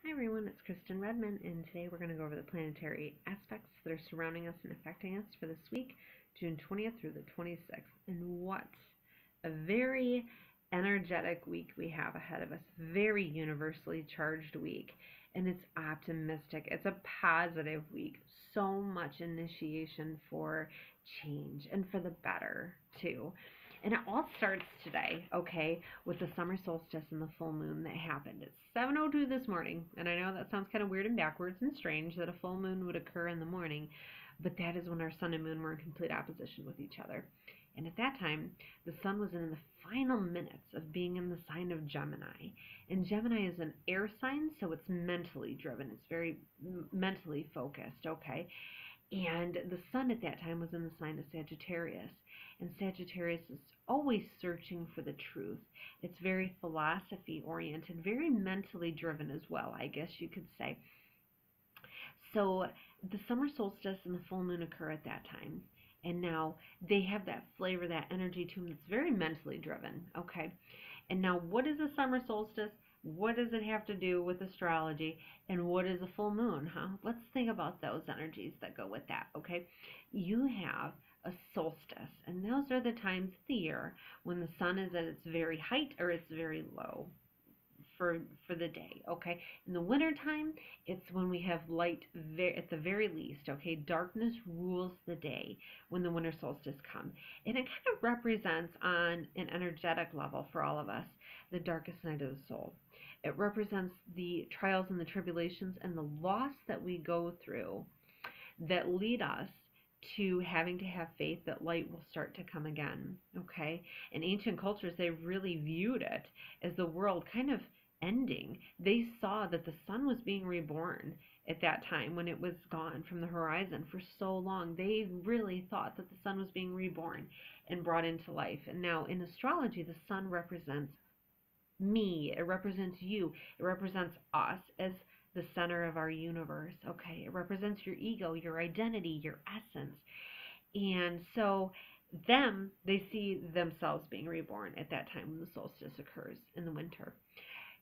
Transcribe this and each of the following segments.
Hi everyone, it's Kristen Redmond, and today we're going to go over the planetary aspects that are surrounding us and affecting us for this week, June 20th through the 26th. And what a very energetic week we have ahead of us. Very universally charged week, and it's optimistic. It's a positive week. So much initiation for change and for the better, too. And it all starts today, okay, with the summer solstice and the full moon that happened. It's 7:02 this morning, and I know that sounds kind of weird and backwards and strange that a full moon would occur in the morning, but that is when our sun and moon were in complete opposition with each other. And at that time, the sun was in the final minutes of being in the sign of Gemini. And Gemini is an air sign, so it's mentally driven. It's very mentally focused, okay? And the sun at that time was in the sign of Sagittarius. And Sagittarius is always searching for the truth. It's very philosophy oriented, very mentally driven as well, I guess you could say. So the summer solstice and the full moon occur at that time. And now they have that flavor, that energy to them that's very mentally driven, okay? And now what is a summer solstice? What does it have to do with astrology? And what is a full moon, huh? Let's think about those energies that go with that, okay? You have a solstice, and those are the times of the year when the sun is at its very height or its very low for the day, okay? In the wintertime, it's when we have light at the very least, okay? Darkness rules the day when the winter solstice comes. And it kind of represents on an energetic level for all of us the darkest night of the soul. It represents the trials and the tribulations and the loss that we go through that lead us to having to have faith that light will start to come again, okay? In ancient cultures, they really viewed it as the world kind of ending. They saw that the sun was being reborn at that time when it was gone from the horizon for so long. They really thought that the sun was being reborn and brought into life. And now in astrology, the sun represents me, it represents you, it represents us as the center of our universe, okay? It represents your ego, your identity, your essence. And so they see themselves being reborn at that time when the solstice occurs in the winter.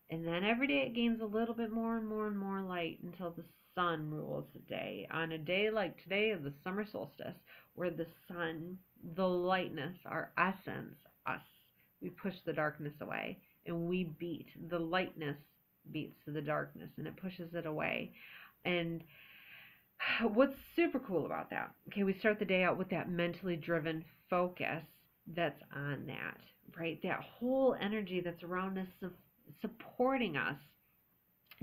And then every day it gains a little bit more and more and more light until the sun rules the day. On a day like today of the summer solstice, where the sun, the lightness, our essence, us, we push the darkness away and we beat. The lightness beats to the darkness and it pushes it away. And what's super cool about that, okay, we start the day out with that mentally driven focus that's on that, right? That whole energy that's around us, supporting us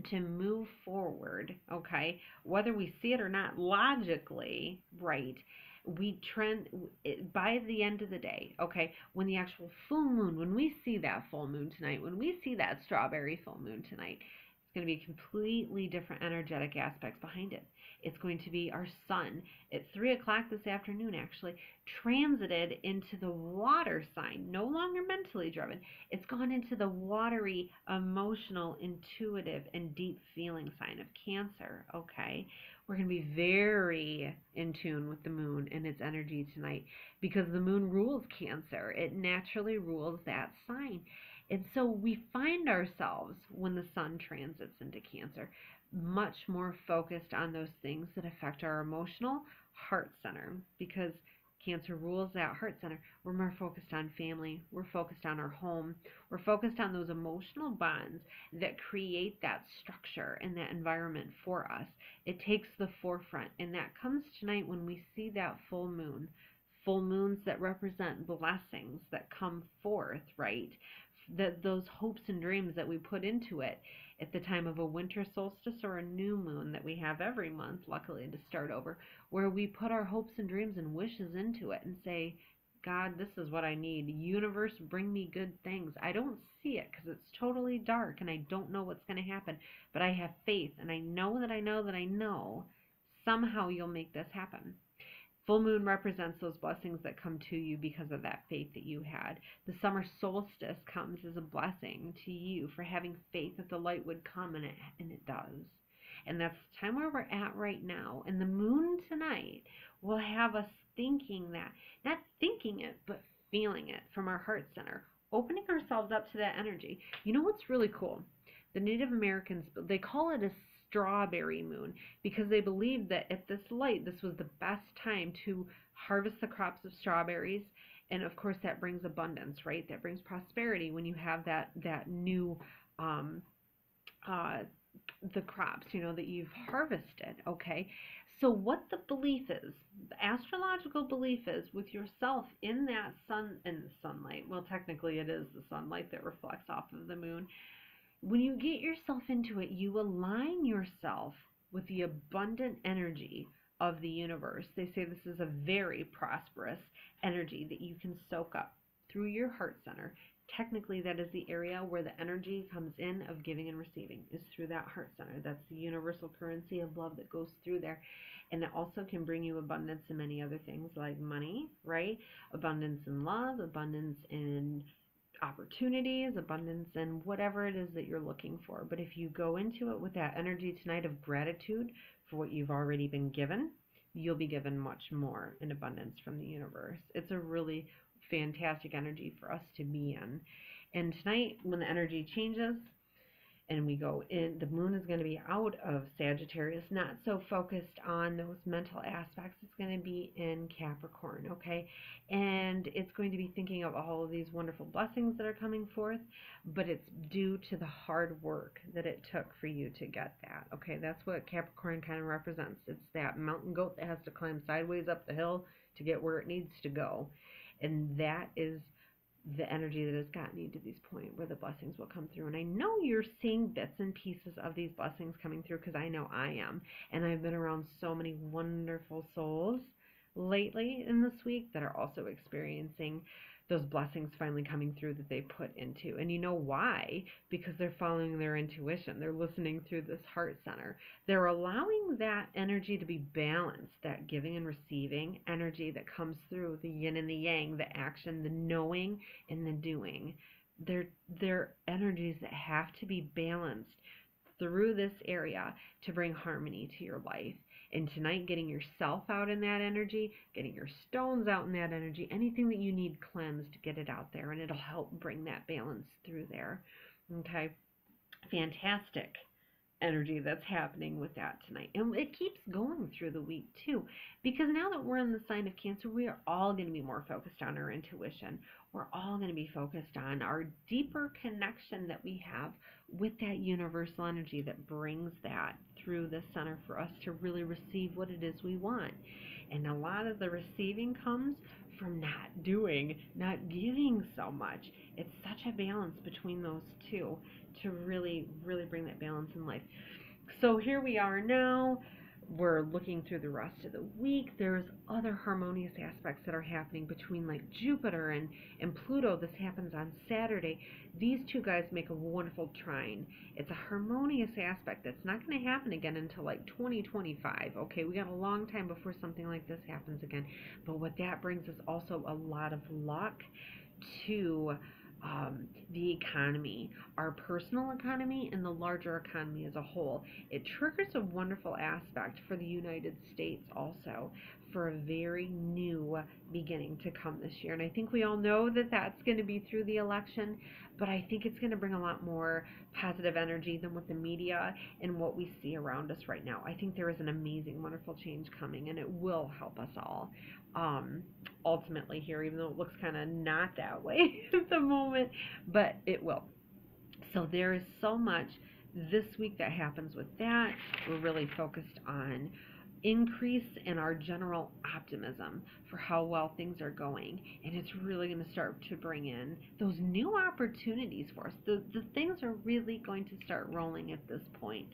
to move forward, okay? Whether we see it or not logically, right? We trend by the end of the day, okay? When the actual full moon, when we see that full moon tonight, when we see that strawberry full moon tonight, it's going to be completely different energetic aspects behind it. It's going to be our sun at 3 o'clock this afternoon, actually, transited into the water sign, no longer mentally driven. It's gone into the watery, emotional, intuitive, and deep feeling sign of Cancer, okay? We're going to be very in tune with the moon and its energy tonight because the moon rules Cancer. It naturally rules that sign. And so we find ourselves, when the sun transits into Cancer, much more focused on those things that affect our emotional heart center, because Cancer rules that heart center. We're more focused on family. We're focused on our home. We're focused on those emotional bonds that create that structure and that environment for us. It takes the forefront, and that comes tonight when we see that full moon. Full moons that represent blessings that come forth, right? Those hopes and dreams that we put into it at the time of a winter solstice or a new moon that we have every month, luckily, to start over, where we put our hopes and dreams and wishes into it and say, God, this is what I need. Universe, bring me good things. I don't see it because it's totally dark and I don't know what's going to happen, but I have faith and I know that I know that I know somehow you'll make this happen. Full moon represents those blessings that come to you because of that faith that you had. The summer solstice comes as a blessing to you for having faith that the light would come, and it does. And that's the time where we're at right now. And the moon tonight will have us thinking that, not thinking it, but feeling it from our heart center, opening ourselves up to that energy. You know what's really cool? The Native Americans, they call it a strawberry moon because they believed that at this light, this was the best time to harvest the crops of strawberries. And of course, that brings abundance, right? That brings prosperity when you have that new um, uh, the crops, that you've harvested, okay? So what the belief is, the astrological belief is with yourself in that sunlight. Well, technically it is the sunlight that reflects off of the moon. When you get yourself into it, you align yourself with the abundant energy of the universe. They say this is a very prosperous energy that you can soak up through your heart center. Technically, that is the area where the energy comes in of giving and receiving, is through that heart center. That's the universal currency of love that goes through there. And it also can bring you abundance in many other things like money, right? Abundance in love, abundance in opportunities, abundance in whatever it is that you're looking for. But if you go into it with that energy tonight of gratitude for what you've already been given, you'll be given much more in abundance from the universe. It's a really fantastic energy for us to be in. And tonight, when the energy changes and we go in, the moon is going to be out of Sagittarius, not so focused on those mental aspects. It's going to be in Capricorn, okay? And it's going to be thinking of all of these wonderful blessings that are coming forth, but it's due to the hard work that it took for you to get that, okay? That's what Capricorn kind of represents. It's that mountain goat that has to climb sideways up the hill to get where it needs to go. And that is the energy that has gotten you to this point where the blessings will come through. And I know you're seeing bits and pieces of these blessings coming through because I know I am. And I've been around so many wonderful souls lately in this week that are also experiencing those blessings finally coming through that they put into. And you know why? Because they're following their intuition. They're listening through this heart center. They're allowing that energy to be balanced, that giving and receiving energy that comes through the yin and the yang, the action, the knowing and the doing. They're energies that have to be balanced through this area to bring harmony to your life. And tonight, getting yourself out in that energy, getting your stones out in that energy, anything that you need cleansed, get it out there, and it'll help bring that balance through there. Okay, fantastic energy that's happening with that tonight. And it keeps going through the week too, because now that we're in the sign of Cancer, we are all going to be more focused on our intuition. We're all going to be focused on our deeper connection that we have with that universal energy that brings that through the center for us to really receive what it is we want. And a lot of the receiving comes from not doing, not giving so much. It's such a balance between those two to really, really bring that balance in life. So here we are now. We're looking through the rest of the week. There's other harmonious aspects that are happening between like Jupiter and Pluto. This happens on Saturday. These two guys make a wonderful trine. It's a harmonious aspect that's not going to happen again until like 2025. Okay, we got a long time before something like this happens again. But what that brings is also a lot of luck to the economy, our personal economy, and the larger economy as a whole. It triggers a wonderful aspect for the United States also for a very new beginning to come this year. And I think we all know that that's going to be through the election, but I think it's going to bring a lot more positive energy than what the media and what we see around us right now. I think there is an amazing, wonderful change coming, and it will help us all. Ultimately here, even though it looks kind of not that way at the moment, but it will. So there is so much this week that happens with that. We're really focused on increase in our general optimism for how well things are going, and it's really going to start to bring in those new opportunities for us. The things are really going to start rolling at this point.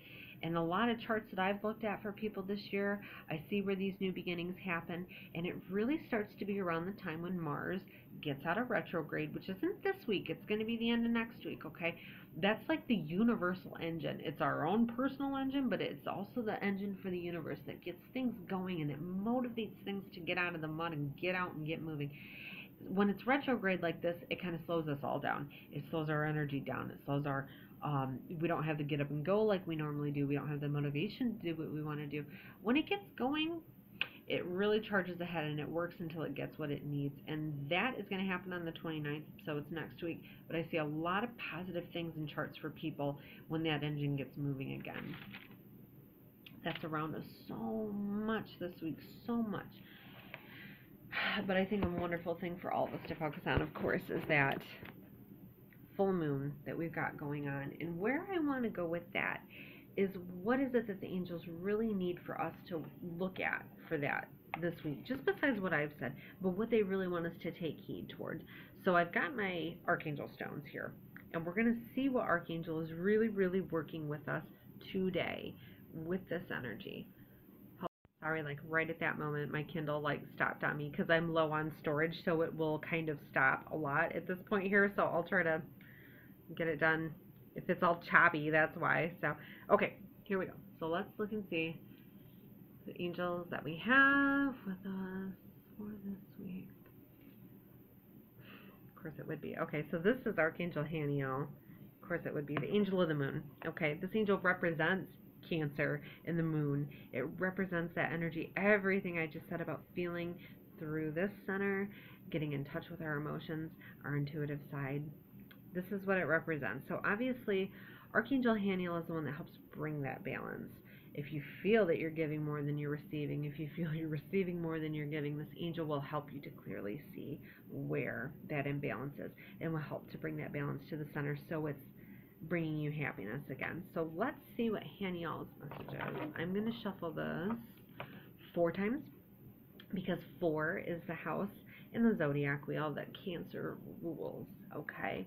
And a lot of charts that I've looked at for people this year, I see where these new beginnings happen, and it really starts to be around the time when Mars gets out of retrograde, which isn't this week. It's going to be the end of next week, okay? That's like the universal engine. It's our own personal engine, but it's also the engine for the universe that gets things going, and it motivates things to get out of the mud and get out and get moving. When it's retrograde like this, it kind of slows us all down. It slows our energy down. It slows our we don't have the get up and go like we normally do. We don't have the motivation to do what we want to do. When it gets going, it really charges ahead and it works until it gets what it needs. And that is going to happen on the 29th, so it's next week. But I see a lot of positive things in charts for people when that engine gets moving again. That's around us so much this week, so much. But I think a wonderful thing for all of us to focus on, of course, is that full moon that we've got going on. And where I want to go with that is, what is it that the angels really need for us to look at for that this week, just besides what I've said, but what they really want us to take heed towards. So I've got my Archangel stones here, and we're going to see what Archangel is really, really working with us today with this energy. Sorry, like right at that moment, my Kindle like stopped on me because I'm low on storage, so it will kind of stop a lot at this point here, so I'll try to get it done. If it's all choppy, that's why. So, okay, here we go. So let's look and see the angels that we have with us for this week. Of course it would be. Okay, so this is Archangel Haniel. Of course it would be the angel of the moon. Okay, this angel represents Cancer and the moon. It represents that energy, everything I just said about feeling through this center, getting in touch with our emotions, our intuitive side. This is what it represents. So obviously, Archangel Haniel is the one that helps bring that balance. If you feel that you're giving more than you're receiving, if you feel you're receiving more than you're giving, this angel will help you to clearly see where that imbalance is and will help to bring that balance to the center so it's bringing you happiness again. So let's see what Haniel's message is. I'm going to shuffle this 4 times because 4 is the house in the zodiac wheel that Cancer rules. Okay.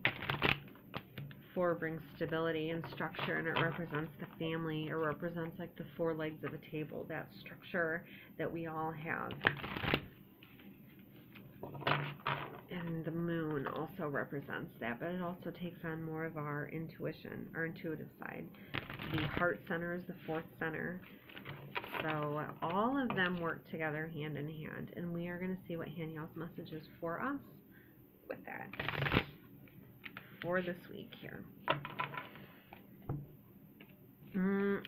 4 brings stability and structure, and it represents the family. It represents like the 4 legs of a table, that structure that we all have. And the moon also represents that, but it also takes on more of our intuition, our intuitive side. The heart center is the 4th center. So all of them work together hand in hand, and we are going to see what Haniel's message is for us with that for this week here.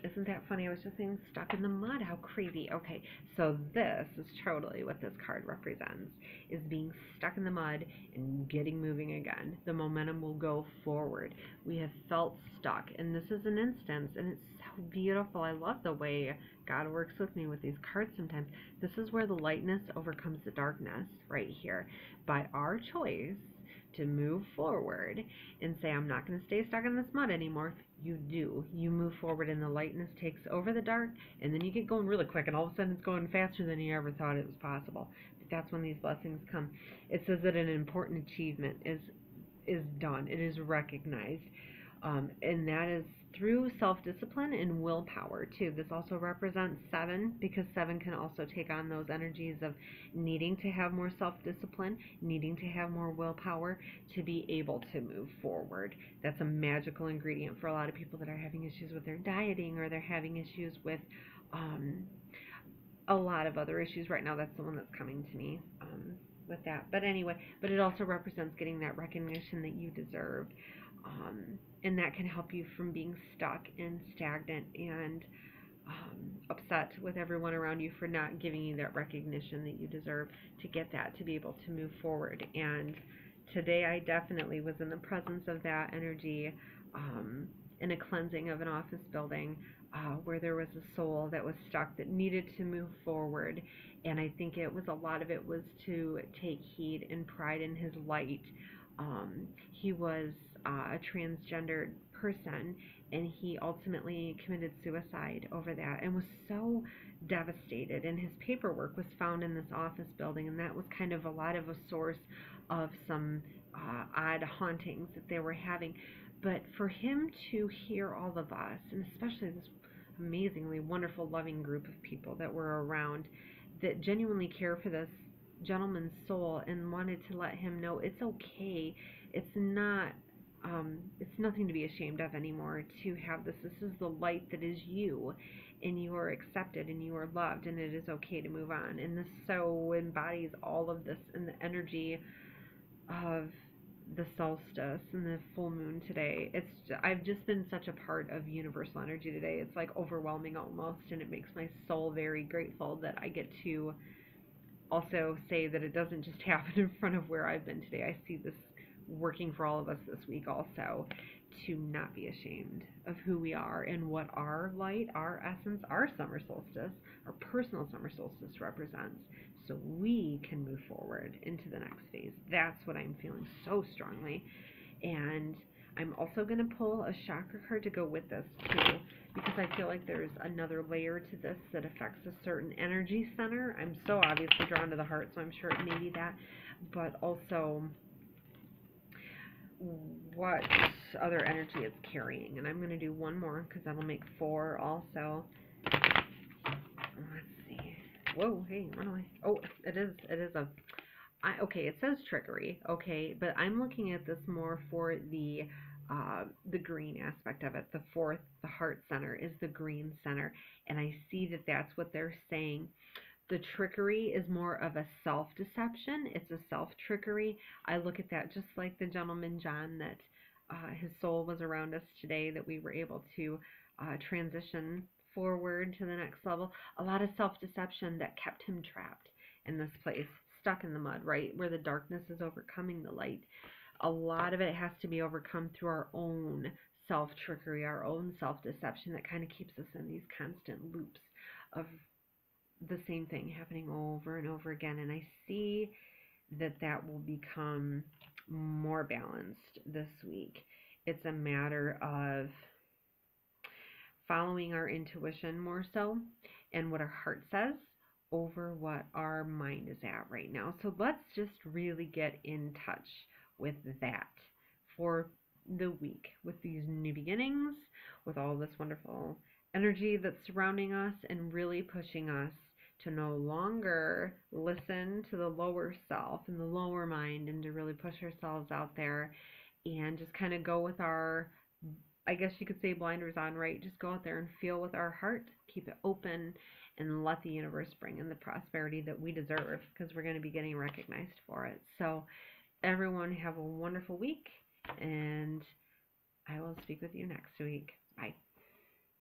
Isn't that funny? I was just saying stuck in the mud. How crazy. Okay, so this is totally what this card represents, is being stuck in the mud and getting moving again. The momentum will go forward. We have felt stuck, and this is an instance, and it's so beautiful. I love the way God works with me with these cards sometimes. This is where the lightness overcomes the darkness right here. By our choice to move forward and say, I'm not going to stay stuck in this mud anymore, you do. You move forward and the lightness takes over the dark, and then you get going really quick, and all of a sudden it's going faster than you ever thought it was possible. But that's when these blessings come. It says that an important achievement is done. It is recognized. And that is through self-discipline and willpower too. This also represents 7, because 7 can also take on those energies of needing to have more self-discipline, needing to have more willpower to be able to move forward. That's a magical ingredient for a lot of people that are having issues with their dieting, or they're having issues with a lot of other issues right now. That's the one that's coming to me with that. But anyway, but it also represents getting that recognition that you deserve. And that can help you from being stuck and stagnant and upset with everyone around you for not giving you that recognition that you deserve, to get that, to be able to move forward. And today I definitely was in the presence of that energy in a cleansing of an office building where there was a soul that was stuck that needed to move forward. And I think it was, a lot of it was to take heed and pride in his light. He was a transgendered person, and he ultimately committed suicide over that and was so devastated, and his paperwork was found in this office building, and that was kind of a lot of a source of some odd hauntings that they were having. But for him to hear all of us, and especially this amazingly wonderful loving group of people that were around that genuinely care for this gentleman's soul and wanted to let him know it's okay, it's nothing to be ashamed of anymore to have this. This is the light that is you, and you are accepted and you are loved, and it is okay to move on. And this so embodies all of this in the energy of the solstice and the full moon today. I've just been such a part of universal energy today. It's like overwhelming almost, and it makes my soul very grateful that I get to also say that it doesn't just happen in front of where I've been today. I see this working for all of us this week also, to not be ashamed of who we are and what our light, our essence, our summer solstice, our personal summer solstice represents, so we can move forward into the next phase. That's what I'm feeling so strongly. And I'm also going to pull a chakra card to go with this too, because I feel like there's another layer to this that affects a certain energy center. I'm so obviously drawn to the heart, so I'm sure it may be that, but also what other energy it's carrying. And I'm going to do one more because that'll make 4 also. Let's see. Whoa, hey, run away. Oh, it is a, okay, it says trickery, okay, but I'm looking at this more for the green aspect of it. The 4th, the heart center, is the green center, and I see that that's what they're saying. The trickery is more of a self-deception. It's a self-trickery. I look at that just like the gentleman John, that his soul was around us today, that we were able to transition forward to the next level. A lot of self-deception that kept him trapped in this place, stuck in the mud, right, where the darkness is overcoming the light. A lot of it has to be overcome through our own self-trickery, our own self-deception that kind of keeps us in these constant loops of the same thing happening over and over again. And I see that that will become more balanced this week. It's a matter of following our intuition more so, and what our heart says, over what our mind is at right now. So let's just really get in touch with that for the week, with these new beginnings, with all this wonderful energy that's surrounding us, and really pushing us to no longer listen to the lower self and the lower mind, and to really push ourselves out there and just kind of go with our, I guess you could say, blinders on, right? Just go out there and feel with our heart, keep it open, and let the universe bring in the prosperity that we deserve, because we're going to be getting recognized for it. So everyone have a wonderful week, and I will speak with you next week. Bye.